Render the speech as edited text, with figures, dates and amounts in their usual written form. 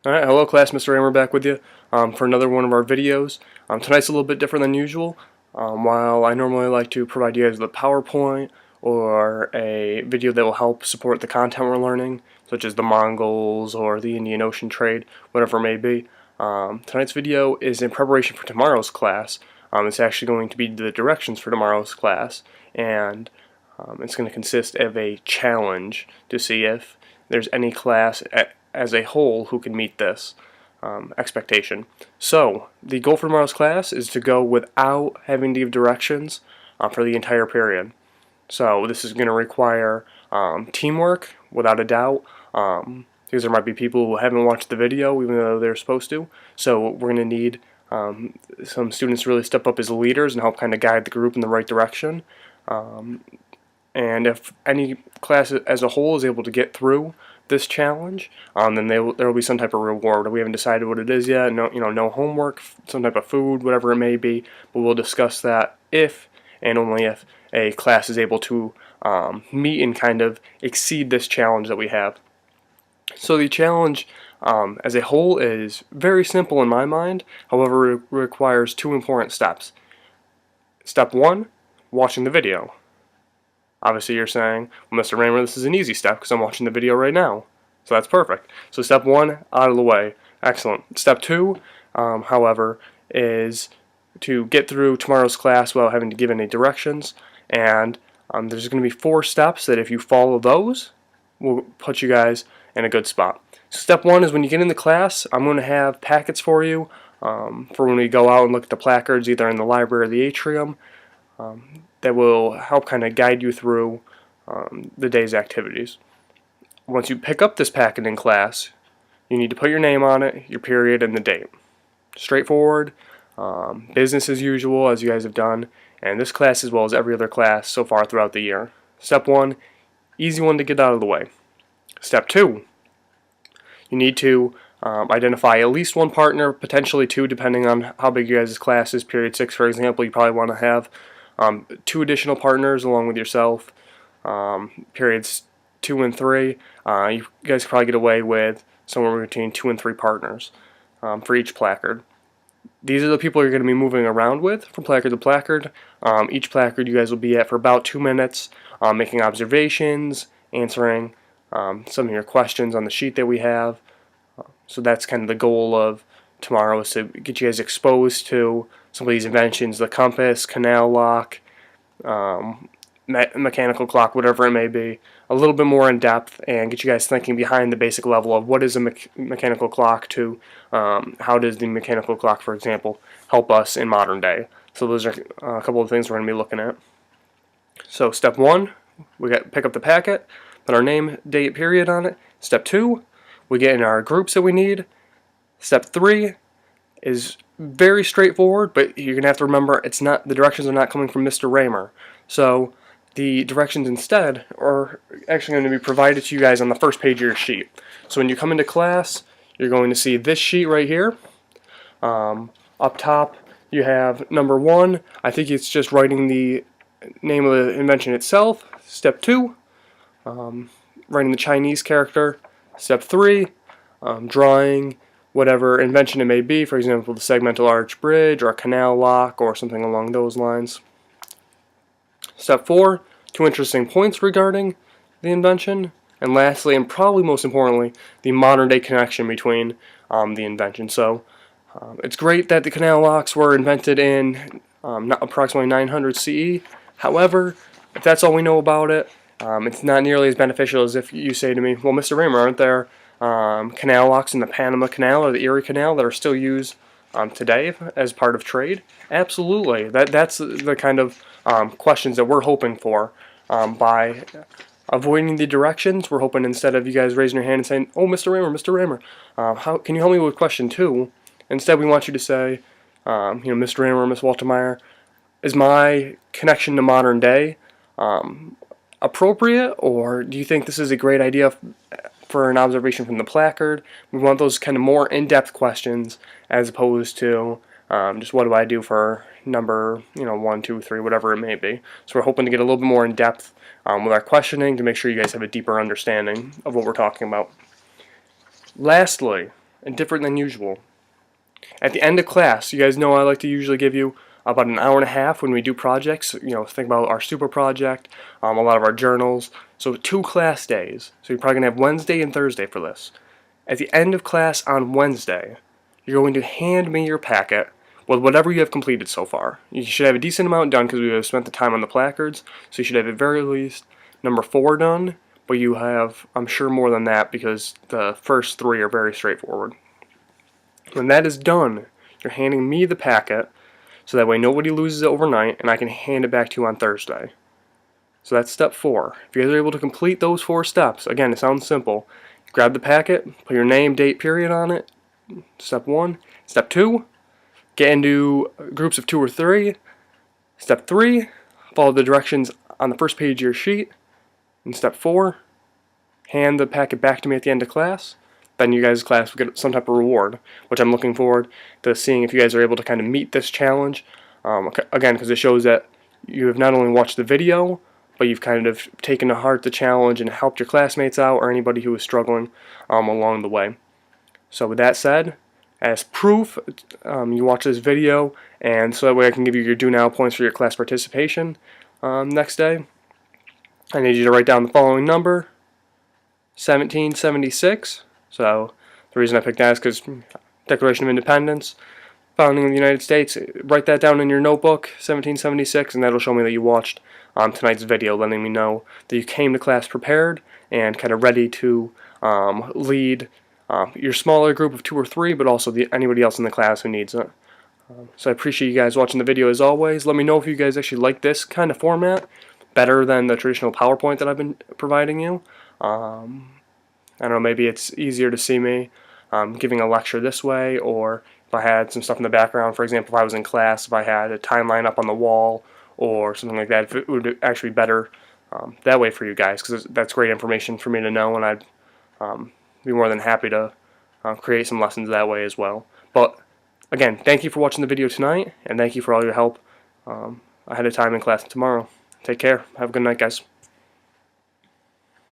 Alright, hello class, Mr. Raymer back with you for another one of our videos. Tonight's a little bit different than usual. While I normally like to provide you guys with a PowerPoint or a video that will help support the content we're learning, such as the Mongols or the Indian Ocean trade, whatever it may be, tonight's video is in preparation for tomorrow's class. It's actually going to be the directions for tomorrow's class, and it's going to consist of a challenge to see if there's any class as a whole who can meet this expectation. So the goal for tomorrow's class is to go without having to give directions for the entire period. So this is going to require teamwork, without a doubt, because there might be people who haven't watched the video even though they're supposed to. So we're going to need some students to really step up as leaders and help kind of guide the group in the right direction. And if any class as a whole is able to get through this challenge, then there will be some type of reward. We haven't decided what it is yet. No homework, some type of food, whatever it may be. But we'll discuss that if and only if a class is able to meet and kind of exceed this challenge that we have. So the challenge as a whole is very simple in my mind. However, it requires two important steps. Step one, watching the video. Obviously you're saying, well, Mr. Raymer, this is an easy step because I'm watching the video right now. So that's perfect. So step one, out of the way. Excellent. Step two, however, is to get through tomorrow's class without having to give any directions. And there's going to be 4 steps that if you follow those, will put you guys in a good spot. So step one is when you get into class, I'm going to have packets for you for when we go out and look at the placards either in the library or the atrium. That will help kind of guide you through the day's activities. Once you pick up this packet in class, you need to put your name on it, your period, and the date. Straightforward, business as usual, as you guys have done, and this class as well as every other class so far throughout the year. Step one, easy one to get out of the way. Step two, you need to identify at least one partner, potentially 2, depending on how big your guys' class is. Period 6, for example, you probably want to have 2 additional partners along with yourself. Periods 2 and 3, you guys can probably get away with somewhere between 2 and 3 partners for each placard. These are the people you're going to be moving around with from placard to placard. Each placard you guys will be at for about 2 minutes, making observations, answering some of your questions on the sheet that we have. So that's kind of the goal of tomorrow, is to get you guys exposed to some of these inventions, the compass, canal lock, mechanical clock, whatever it may be, a little bit more in depth, and get you guys thinking behind the basic level of what is a mechanical clock to how does the mechanical clock, for example, help us in modern day. So those are a couple of things we're going to be looking at. So step one, we got pick up the packet, put our name, date, period on it. Step two, we get in our groups that we need. Step 3 is very straightforward, but you're going to have to remember the directions are not coming from Mr. Raymer. So the directions instead are actually going to be provided to you guys on the first page of your sheet. So when you come into class, you're going to see this sheet right here. Up top you have number 1. I think it's just writing the name of the invention itself. Step 2, writing the Chinese character. Step 3, drawing whatever invention it may be, for example the segmental arch bridge or a canal lock or something along those lines. Step 4, 2 interesting points regarding the invention. And lastly, and probably most importantly, the modern day connection between the invention. So it's great that the canal locks were invented in approximately 900 CE. However, if that's all we know about it, it's not nearly as beneficial as if you say to me, well, Mr. Raymer, aren't there canal locks in the Panama Canal or the Erie Canal that are still used today as part of trade? Absolutely. That's the kind of questions that we're hoping for by avoiding the directions. We're hoping instead of you guys raising your hand and saying, oh, Mr. Raymer, how can you help me with question 2? Instead, we want you to say, Mr. Raymer, Ms. Waltermeyer, is my connection to modern day appropriate, or do you think this is a great idea for an observation from the placard? We want those kind of more in-depth questions as opposed to just what do I do for number 1, 2, 3, whatever it may be. So we're hoping to get a little bit more in depth with our questioning to make sure you guys have a deeper understanding of what we're talking about. Lastly, and different than usual. At the end of class, you guys know I like to usually give you about an hour and a half when we do projects. Think about our super project, a lot of our journals. So 2 class days. So you're probably going to have Wednesday and Thursday for this. At the end of class on Wednesday, you're going to hand me your packet with whatever you have completed so far. You should have a decent amount done because we have spent the time on the placards. So you should have at very least number 4 done, but you have, I'm sure, more than that because the first 3 are very straightforward. When that is done, you're handing me the packet so that way nobody loses it overnight and I can hand it back to you on Thursday. So that's step 4. If you guys are able to complete those 4 steps, again, it sounds simple. Grab the packet, put your name, date, period on it. Step 1. Step 2, get into groups of 2 or 3. Step 3, follow the directions on the first page of your sheet. And step 4, hand the packet back to me at the end of class. Then you guys' class will get some type of reward, which I'm looking forward to seeing if you guys are able to kind of meet this challenge. Again, because it shows that you have not only watched the video, but you've kind of taken to heart the challenge and helped your classmates out or anybody who is struggling along the way. So with that said, as proof, you watch this video, and so that way I can give you your do now points for your class participation next day. I need you to write down the following number, 1776. So the reason I picked that is because Declaration of Independence, founding of the United States. Write that down in your notebook, 1776, and that'll show me that you watched tonight's video, letting me know that you came to class prepared and kind of ready to lead your smaller group of 2 or 3, but also anybody else in the class who needs it. So I appreciate you guys watching the video as always. Let me know if you guys actually like this kind of format better than the traditional PowerPoint that I've been providing you. I don't know, maybe it's easier to see me giving a lecture this way, or if I had some stuff in the background, for example, if I was in class, if I had a timeline up on the wall or something like that, if it would actually be better that way for you guys, because that's great information for me to know, and I'd be more than happy to create some lessons that way as well. But again, thank you for watching the video tonight, and thank you for all your help ahead of time in class tomorrow. Take care. Have a good night, guys.